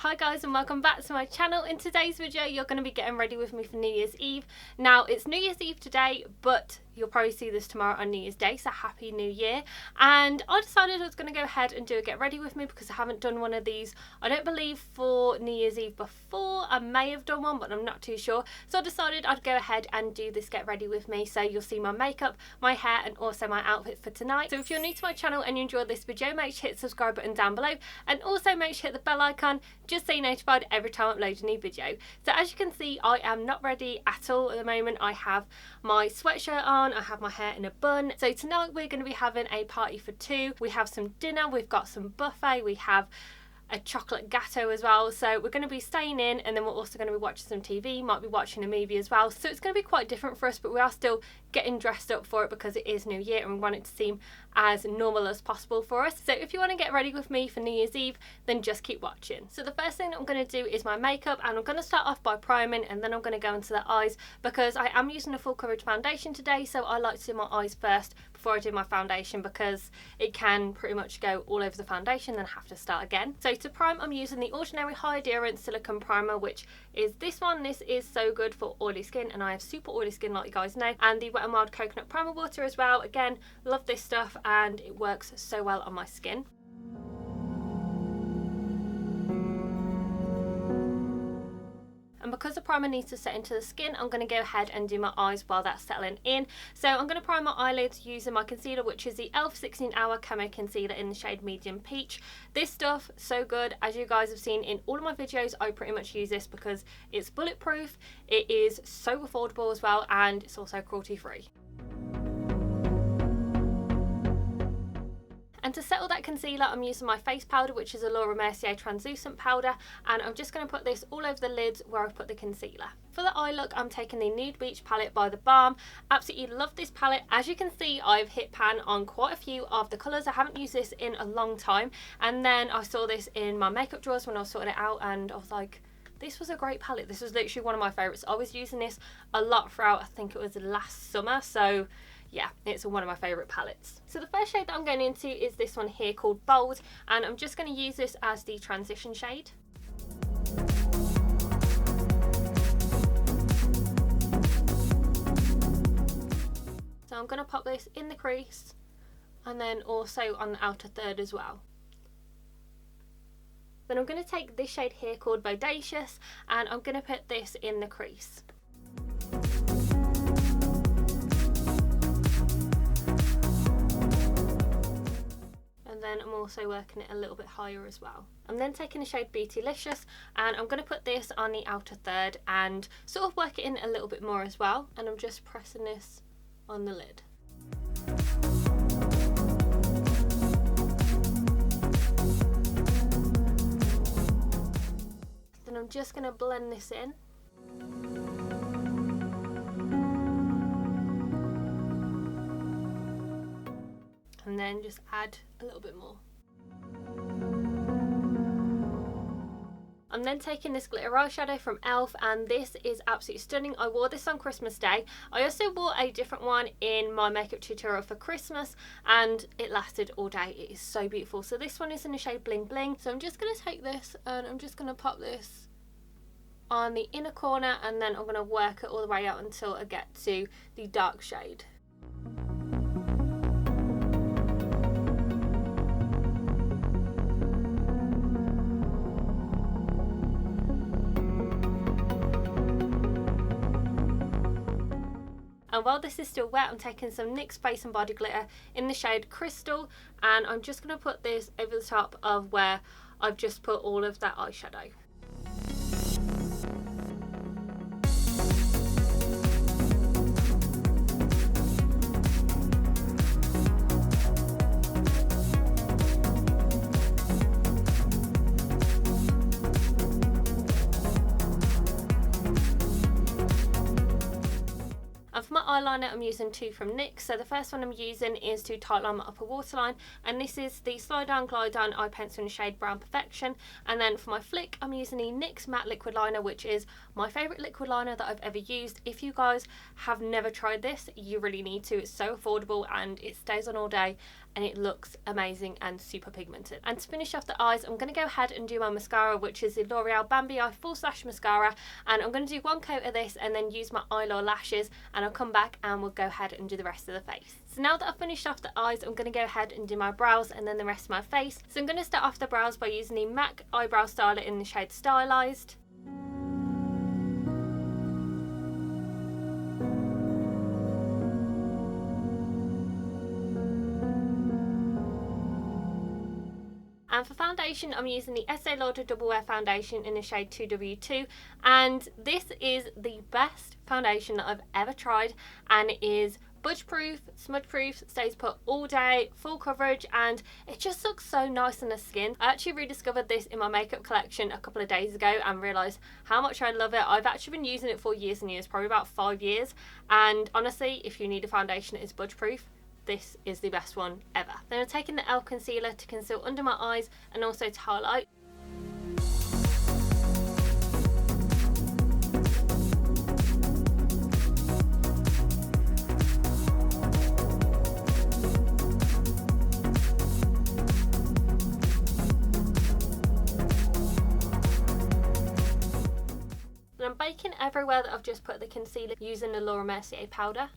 Hi guys, and welcome back to my channel. In today's video you're going to be getting ready with me for New Year's Eve. Now it's New Year's Eve today, but you'll probably see this tomorrow on New Year's Day, so happy New Year. And I decided I was going to go ahead and do a get ready with me because I haven't done one of these, I don't believe, for New Year's Eve before. I may have done one, but I'm not too sure. So I decided I'd go ahead and do this get ready with me, so you'll see my makeup, my hair, and also my outfit for tonight. So if you're new to my channel and you enjoyed this video, make sure to hit the subscribe button down below, and also make sure to hit the bell icon just so you're notified every time I upload a new video. So as you can see, I am not ready at all at the moment. I have my sweatshirt on, I have my hair in a bun. So tonight we're going to be having a party for two. We have some dinner, we've got some buffet, we have a chocolate gâteau as well, so we're going to be staying in, and then we're also going to be watching some TV, might be watching a movie as well. So it's going to be quite different for us, but we are still getting dressed up for it because it is New Year and we want it to seem as normal as possible for us. So if you want to get ready with me for New Year's Eve, then just keep watching. So the first thing I'm going to do is my makeup, and I'm going to start off by priming, and then I'm going to go into the eyes because I am using a full coverage foundation today, so I like to do my eyes first before I do my foundation because it can pretty much go all over the foundation and have to start again. So to prime, I'm using the Ordinary High Adherence Silicone Primer, which is this one. This is so good for oily skin, and I have super oily skin like you guys know. And the Wet n Wild Coconut Primer Water as well. Again, love this stuff and it works so well on my skin. And because the primer needs to set into the skin, I'm going to go ahead and do my eyes while that's settling in. So I'm going to prime my eyelids using my concealer, which is the e.l.f. 16 Hour Camo Concealer in the shade Medium Peach. This stuff, so good. As you guys have seen in all of my videos, I pretty much use this because it's bulletproof, it is so affordable as well, and it's also cruelty free. And to settle that concealer, I'm using my face powder, which is a Lauder Mercier translucent powder, and I'm just going to put this all over the lids where I've put the concealer. For the eye look, I'm taking the Nude Beach palette by the Balm. Absolutely love this palette. As you can see, I've hit pan on quite a few of the colours. I haven't used this in a long time, and then I saw this in my makeup drawers when I was sorting it out, and I was like, this was a great palette. This was literally one of my favourites. I was using this a lot throughout, I think it was last summer, so yeah, it's one of my favourite palettes. So the first shade that I'm going into is this one here called Bold, and I'm just going to use this as the transition shade. So I'm going to pop this in the crease and then also on the outer third as well. Then I'm going to take this shade here called Beiges, and I'm going to put this in the crease. And then I'm also working it a little bit higher as well. I'm then taking the shade Beautylicious, and I'm going to put this on the outer third and sort of work it in a little bit more as well, and I'm just pressing this on the lid. Then I'm just going to blend this in. And then just add a little bit more. I'm then taking this glitter eyeshadow from e.l.f. and this is absolutely stunning. I wore this on Christmas Day. I also wore a different one in my makeup tutorial for Christmas and it lasted all day. It is so beautiful. So this one is in the shade Bling Bling. So I'm just going to take this and I'm just going to pop this on the inner corner, and then I'm going to work it all the way out until I get to the dark shade. And while this is still wet, I'm taking some NYX Face and Body Glitter in the shade Crystal, and I'm just going to put this over the top of where I've just put all of that eyeshadow. And for my eyeliner, I'm using two from NYX. So the first one I'm using is to tightline my upper waterline, and this is the Slide Down Glide Down eye pencil in the shade Brown Perfection. And then for my flick, I'm using the NYX matte liquid liner, which is my favourite liquid liner that I've ever used. If you guys have never tried this, you really need to. It's so affordable and it stays on all day and it looks amazing and super pigmented. And to finish off the eyes, I'm going to go ahead and do my mascara, which is the L'Oreal Bambi Eye Full Slash Mascara, and I'm going to do one coat of this and then use my eyelash lashes, and I'll come back and we'll go ahead and do the rest of the face. So now that I've finished off the eyes, I'm going to go ahead and do my brows and then the rest of my face. So I'm going to start off the brows by using the MAC Eyebrow Styler in the shade Stylized. And for foundation, I'm using the Estee Lauder Double Wear Foundation in the shade 2W2, and this is the best foundation that I've ever tried, and it is budge proof, smudge proof, stays put all day, full coverage, and it just looks so nice on the skin. I actually rediscovered this in my makeup collection a couple of days ago and realised how much I love it. I've actually been using it for years and years, probably about 5 years, and honestly, if you need a foundation that is budge proof, this is the best one ever. Then I'm taking the e.l.f. concealer to conceal under my eyes and also to highlight. Then I'm baking everywhere that I've just put the concealer using the Mercier powder.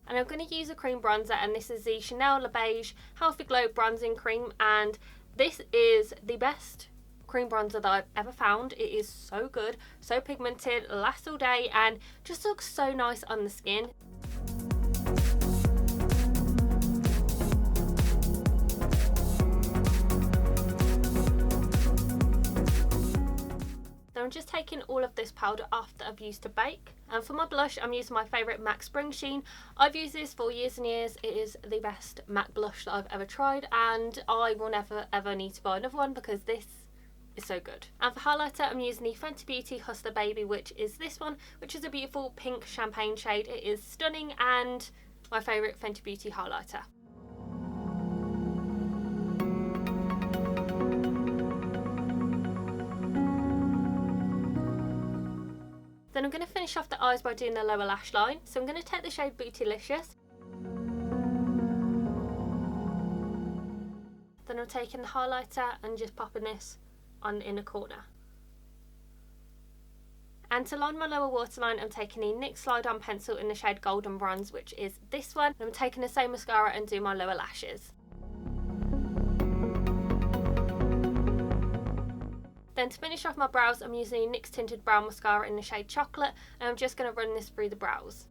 And I'm going to use a cream bronzer, and this is the Chanel Le Beige Healthy Glow Bronzing Cream, and this is the best cream bronzer that I've ever found. It is so good, so pigmented, lasts all day, and just looks so nice on the skin. I'm just taking all of this powder off that I've used to bake. And for my blush, I'm using my favourite MAC Springsheen. I've used this for years and years. It is the best MAC blush that I've ever tried, and I will never ever need to buy another one because this is so good. And for highlighter, I'm using the Fenty Beauty Hustla Baby, which is this one, which is a beautiful pink champagne shade. It is stunning and my favourite Fenty Beauty highlighter. Then I'm going to finish off the eyes by doing the lower lash line. So I'm going to take the shade Bootylicious. Then I'm taking the highlighter and just popping this on the inner corner. And to line my lower waterline, I'm taking the NYX Slide On pencil in the shade Golden Bronze, which is this one. And I'm taking the same mascara and doing my lower lashes. Then to finish off my brows, I'm using the NYX Tinted Brow Mascara in the shade Chocolate, and I'm just going to run this through the brows.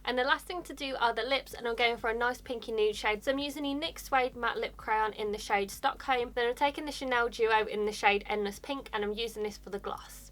And the last thing to do are the lips, and I'm going for a nice pinky nude shade. So I'm using the NYX Suede Matte Lip Crayon in the shade Stockholm. Then I'm taking the Chanel Duo in the shade Endless Pink, and I'm using this for the gloss.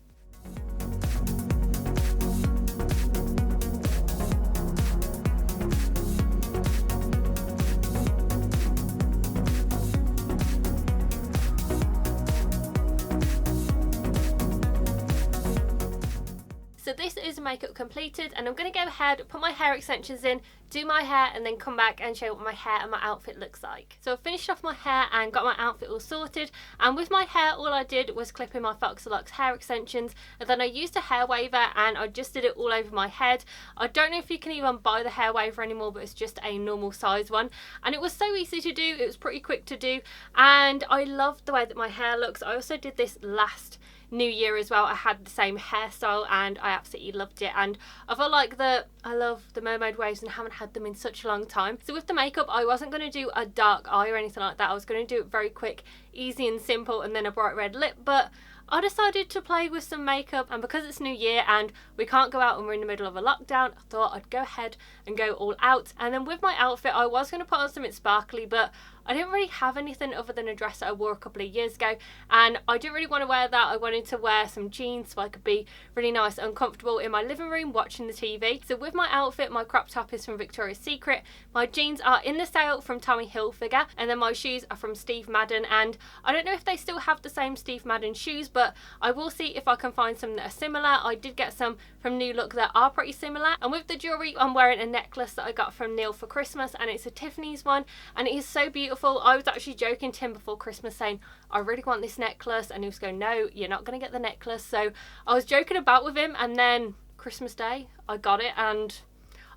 So this is makeup completed, and I'm going to go ahead, put my hair extensions in, do my hair, and then come back and show you what my hair and my outfit looks like. So I've finished off my hair and got my outfit all sorted, and with my hair all I did was clip in my Foxalux hair extensions, and then I used a hair waver and I just did it all over my head. I don't know if you can even buy the hair waver anymore, but it's just a normal size one, and it was so easy to do, it was pretty quick to do, and I loved the way that my hair looks. I also did this last New Year as well. I had the same hairstyle and I absolutely loved it, and I felt like I love the mermaid waves and haven't had them in such a long time. So with the makeup, I wasn't going to do a dark eye or anything like that. I was going to do it very quick, easy and simple, and then a bright red lip, but I decided to play with some makeup, and because it's New Year and we can't go out and we're in the middle of a lockdown, I thought I'd go ahead and go all out. And then with my outfit, I was going to put on something sparkly, but I didn't really have anything other than a dress that I wore a couple of years ago, and I didn't really want to wear that. I wanted to wear some jeans so I could be really nice and comfortable in my living room watching the TV. So with my outfit, my crop top is from Victoria's Secret, my jeans are in the sale from Tommy Hilfiger, and then my shoes are from Steve Madden, and I don't know if they still have the same Steve Madden shoes, but I will see if I can find some that are similar. I did get some from New Look that are pretty similar. And with the jewellery, I'm wearing a necklace that I got from Neil for Christmas, and it's a Tiffany's one, and it is so beautiful. I was actually joking to him before Christmas saying, I really want this necklace, and he was going, no, you're not going to get the necklace. So I was joking about with him, and then Christmas Day I got it, and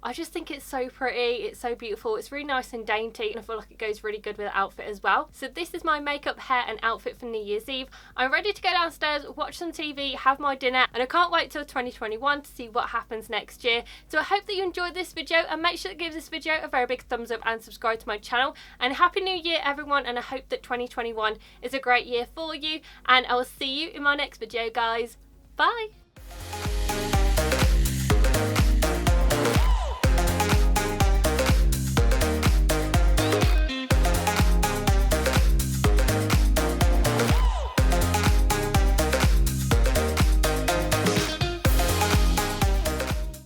I just think it's so pretty, it's so beautiful, it's really nice and dainty, and I feel like it goes really good with the outfit as well. So this is my makeup, hair and outfit for New Year's Eve. I'm ready to go downstairs, watch some TV, have my dinner, and I can't wait till 2021 to see what happens next year. So I hope that you enjoyed this video, and make sure to give this video a very big thumbs up and subscribe to my channel. And Happy New Year everyone, and I hope that 2021 is a great year for you, and I will see you in my next video guys. Bye!